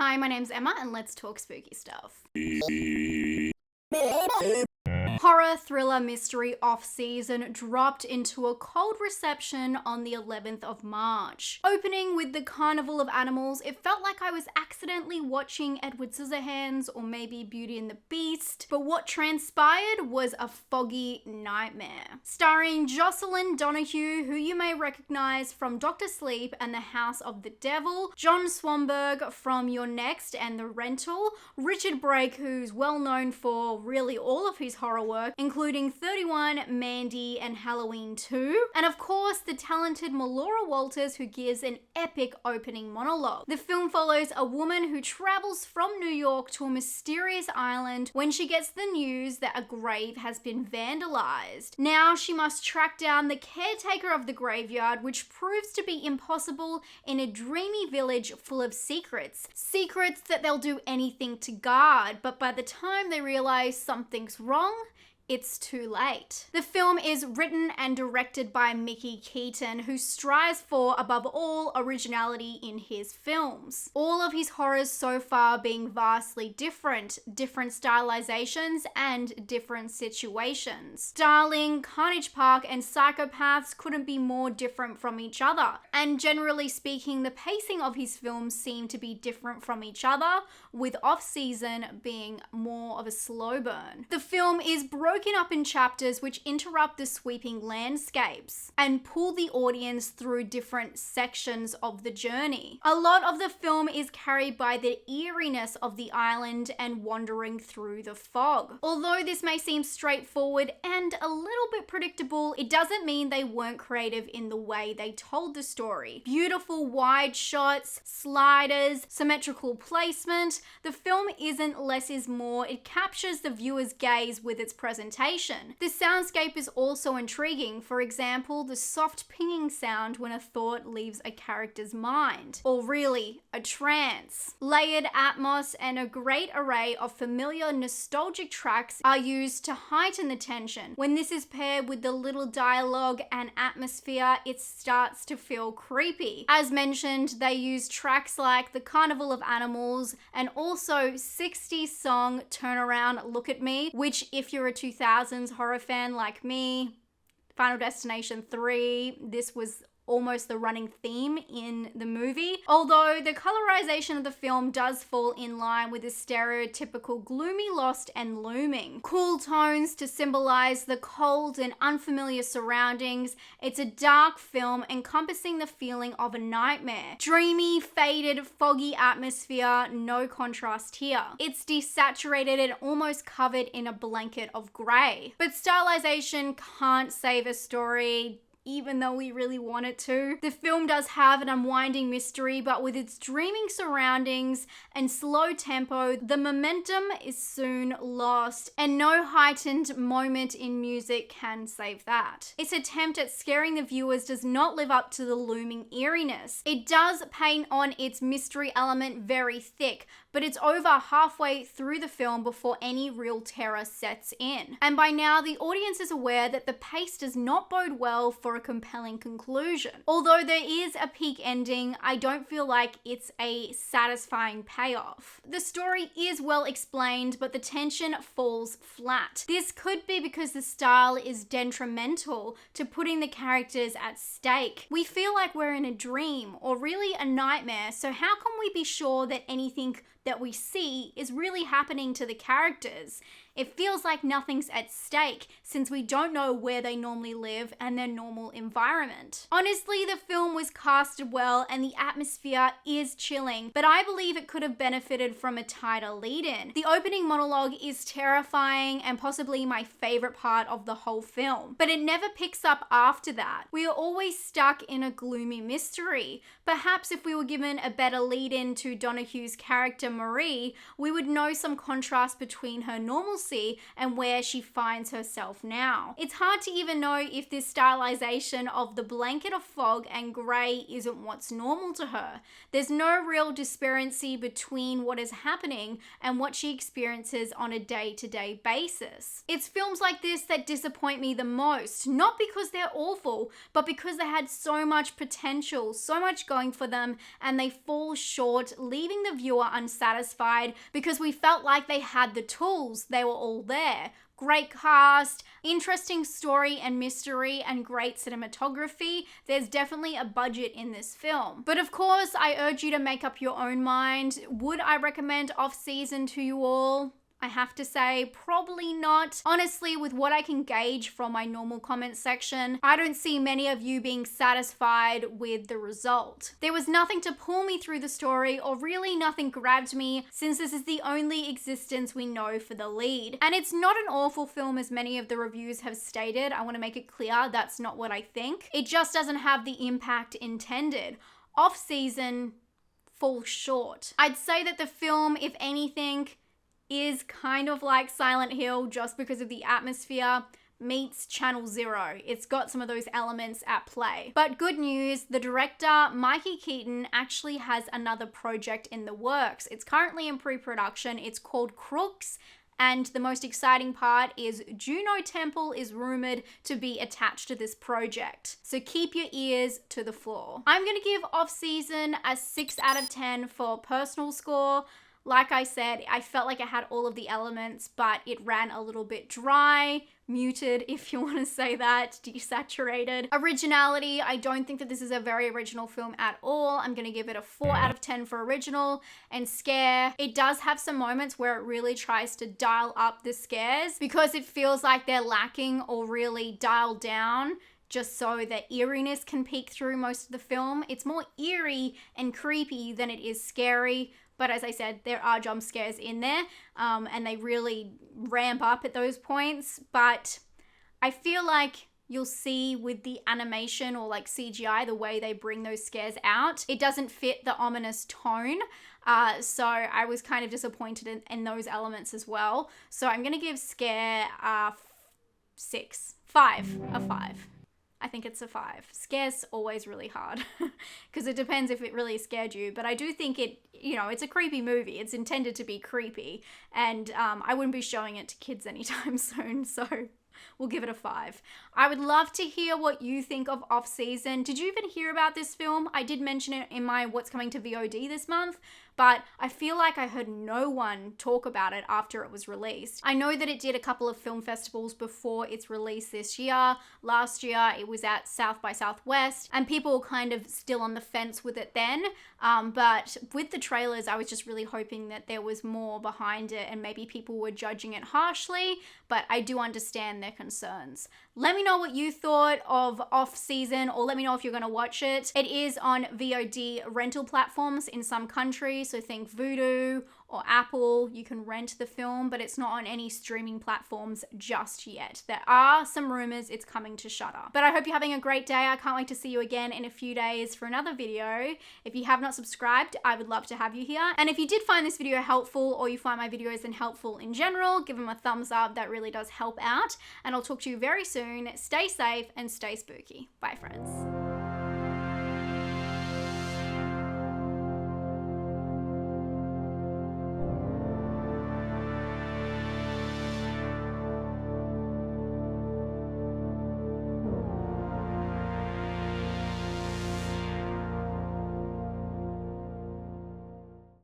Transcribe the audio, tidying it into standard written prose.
Hi, my name's Emma, and let's talk spooky stuff. Horror, thriller, mystery off-season dropped into a cold reception on the 11th of March. Opening with the Carnival of Animals, it felt like I was accidentally watching Edward Scissorhands or maybe Beauty and the Beast, but what transpired was a foggy nightmare. Starring Jocelyn Donahue, who you may recognize from Dr. Sleep and the House of the Devil, John Swanberg from Your Next and The Rental, Richard Brake, who's well known for really all of his horror work, including 31, Mandy, and Halloween 2, and of course the talented Melora Walters, who gives an epic opening monologue. The film follows a woman who travels from New York to a mysterious island when she gets the news that a grave has been vandalized. Now she must track down the caretaker of the graveyard, which proves to be impossible in a dreamy village full of secrets. Secrets that they'll do anything to guard, but by the time they realize something's wrong, it's too late. The film is written and directed by Mickey Keaton, who strives for, above all, originality in his films. All of his horrors so far being vastly different stylizations and different situations. Darling, Carnage Park, and Psychopaths couldn't be more different from each other. And generally speaking, the pacing of his films seem to be different from each other, with Off-Season being more of a slow burn. The film is broken up in chapters which interrupt the sweeping landscapes and pull the audience through different sections of the journey. A lot of the film is carried by the eeriness of the island and wandering through the fog. Although this may seem straightforward and a little bit predictable, it doesn't mean they weren't creative in the way they told the story. Beautiful wide shots, sliders, symmetrical placement. The film isn't less is more. It captures the viewer's gaze with its presentation. The soundscape is also intriguing. For example, the soft pinging sound when a thought leaves a character's mind, or really, a trance. Layered atmos and a great array of familiar nostalgic tracks are used to heighten the tension. When this is paired with the little dialogue and atmosphere, it starts to feel creepy. As mentioned, they use tracks like The Carnival of Animals and also 60s song Turn Around, Look at Me, which if you're a 2000s horror fan like me, Final Destination 3, this was almost the running theme in the movie. Although the colorization of the film does fall in line with the stereotypical gloomy, lost, and looming. Cool tones to symbolize the cold and unfamiliar surroundings. It's a dark film encompassing the feeling of a nightmare. Dreamy, faded, foggy atmosphere, no contrast here. It's desaturated and almost covered in a blanket of grey. But stylization can't save a story, even though we really want it to. The film does have an unwinding mystery, but with its dreaming surroundings and slow tempo, the momentum is soon lost, and no heightened moment in music can save that. Its attempt at scaring the viewers does not live up to the looming eeriness. It does paint on its mystery element very thick, but it's over halfway through the film before any real terror sets in. And by now, the audience is aware that the pace does not bode well for a compelling conclusion. Although there is a peak ending, I don't feel like it's a satisfying payoff. The story is well explained, but the tension falls flat. This could be because the style is detrimental to putting the characters at stake. We feel like we're in a dream, or really a nightmare, so how can we be sure that anything that we see is really happening to the characters? It feels like nothing's at stake since we don't know where they normally live and their normal environment. Honestly, the film was casted well and the atmosphere is chilling, but I believe it could have benefited from a tighter lead-in. The opening monologue is terrifying and possibly my favorite part of the whole film, but it never picks up after that. We are always stuck in a gloomy mystery. Perhaps if we were given a better lead-in to Donahue's character Marie, we would know some contrast between her normal normalcy and where she finds herself now. It's hard to even know if this stylization of the blanket of fog and grey isn't what's normal to her. There's no real disparity between what is happening and what she experiences on a day-to-day basis. It's films like this that disappoint me the most, not because they're awful, but because they had so much potential, so much going for them, and they fall short, leaving the viewer unsatisfied because we felt like they had the tools, they were all there. Great cast, interesting story and mystery, and great cinematography. There's definitely a budget in this film. But of course, I urge you to make up your own mind. Would I recommend Off Season to you all? I have to say, probably not. Honestly, with what I can gauge from my normal comment section, I don't see many of you being satisfied with the result. There was nothing to pull me through the story, or really nothing grabbed me, since this is the only existence we know for the lead. And it's not an awful film as many of the reviews have stated. I want to make it clear that's not what I think. It just doesn't have the impact intended. Off Season falls short. I'd say that the film, if anything, is kind of like Silent Hill just because of the atmosphere meets Channel Zero. It's got some of those elements at play. But good news, the director, Mikey Keaton, actually has another project in the works. It's currently in pre-production. It's called Crooks. And the most exciting part is Juno Temple is rumored to be attached to this project. So keep your ears to the floor. I'm gonna give Off Season a 6 out of 10 for personal score. Like I said, I felt like it had all of the elements, but it ran a little bit dry, muted, if you want to say that, desaturated. Originality, I don't think that this is a very original film at all. I'm going to give it a 4 out of 10 for original. And scare, it does have some moments where it really tries to dial up the scares because it feels like they're lacking or really dialed down just so that eeriness can peek through most of the film. It's more eerie and creepy than it is scary. But as I said, there are jump scares in there, and they really ramp up at those points. But I feel like you'll see with the animation or like CGI, the way they bring those scares out, it doesn't fit the ominous tone. So I was kind of disappointed in those elements as well. So I'm going to give Scare a 5. I think it's a 5. Scare's always really hard because it depends if it really scared you. But I do think it's a creepy movie. It's intended to be creepy. And I wouldn't be showing it to kids anytime soon. So we'll give it a 5. I would love to hear what you think of Off Season. Did you even hear about this film? I did mention it in my What's Coming to VOD this month, but I feel like I heard no one talk about it after it was released. I know that it did a couple of film festivals before its release this year. Last year, it was at South by Southwest, and people were kind of still on the fence with it then. But with the trailers, I was just really hoping that there was more behind it and maybe people were judging it harshly, but I do understand their concerns. Let me know what you thought of Off Season, or let me know if you're going to watch it. It is on VOD rental platforms in some countries, so think Vudu or Apple. You can rent the film, but it's not on any streaming platforms just yet. There are some rumors it's coming to Shudder. But I hope you're having a great day. I can't wait to see you again in a few days for another video. If you have not subscribed, I would love to have you here. And if you did find this video helpful, or you find my videos helpful in general, give them a thumbs up. That really does help out. And I'll talk to you very soon. Stay safe and stay spooky. Bye, friends.